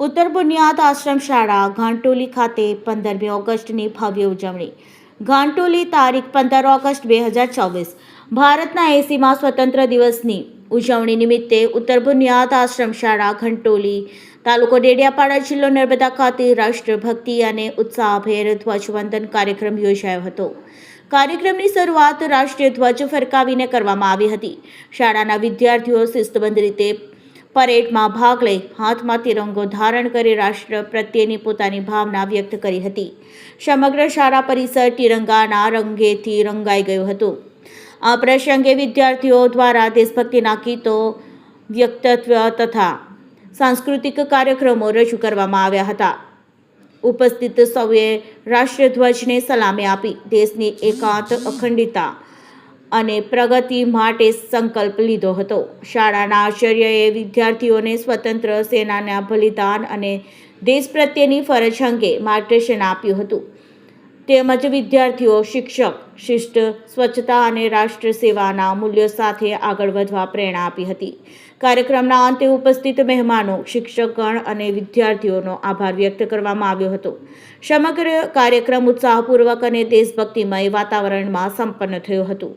ઉત્તર બુનિયાદ આશ્રમ શાળા ઘાંટોલી ખાતે 15મી ઓગસ્ટની ભવ્ય ઉજવણી. ઘાંટોલી તારીખ 15 ઓગસ્ટ 2024. ભારતના 80મા સ્વતંત્ર દિવસની ઉજવણી નિમિત્તે ઉત્તર બુનિયાદ આશ્રમ શાળા ઘંટોલી, તાલુકો ડેડિયાપાડા, જિલ્લો નર્મદા ખાતે રાષ્ટ્રભક્તિ અને ઉત્સાહભેર ધ્વજવંદન કાર્યક્રમ યોજાયો હતો. કાર્યક્રમની શરૂઆત રાષ્ટ્રીય ધ્વજ ફરકાવીને કરવામાં આવી હતી. શાળાના વિદ્યાર્થીઓ શિસ્તબદ્ધ રીતે પરેડમાં ભાગ લઈ હાથમાં તિરંગો ધારણ કરી રાષ્ટ્ર પ્રત્યેની પોતાની ભાવના વ્યક્ત કરી હતી. સમગ્ર શાળા પરિસર તિરંગાના રંગેથી રંગાઈ ગયું હતું. આ પ્રસંગે વિદ્યાર્થીઓ દ્વારા દેશભક્તિના ગીતો, વક્તવ્ય તથા સાંસ્કૃતિક કાર્યક્રમો રજૂ કરવામાં આવ્યા હતા. ઉપસ્થિત સૌએ રાષ્ટ્રધ્વજને સલામી આપી દેશની એકાંત અખંડિતતા અને પ્રગતિ માટે સંકલ્પ લીધો હતો. શાળાના આચાર્યએ વિદ્યાર્થીઓને સ્વતંત્ર સેનાના બલિદાન અને દેશ પ્રત્યેની ફરજ અંગે માર્ગદર્શન આપ્યું હતું. તેમજ વિદ્યાર્થીઓ શિક્ષક, શિસ્ત, સ્વચ્છતા અને રાષ્ટ્ર સેવાના મૂલ્યો સાથે આગળ વધવા પ્રેરણા આપી હતી. કાર્યક્રમના અંતે ઉપસ્થિત મહેમાનો, શિક્ષકગણ અને વિદ્યાર્થીઓનો આભાર વ્યક્ત કરવામાં આવ્યો હતો. સમગ્ર કાર્યક્રમ ઉત્સાહપૂર્વક અને દેશભક્તિમય વાતાવરણમાં સંપન્ન થયો હતો.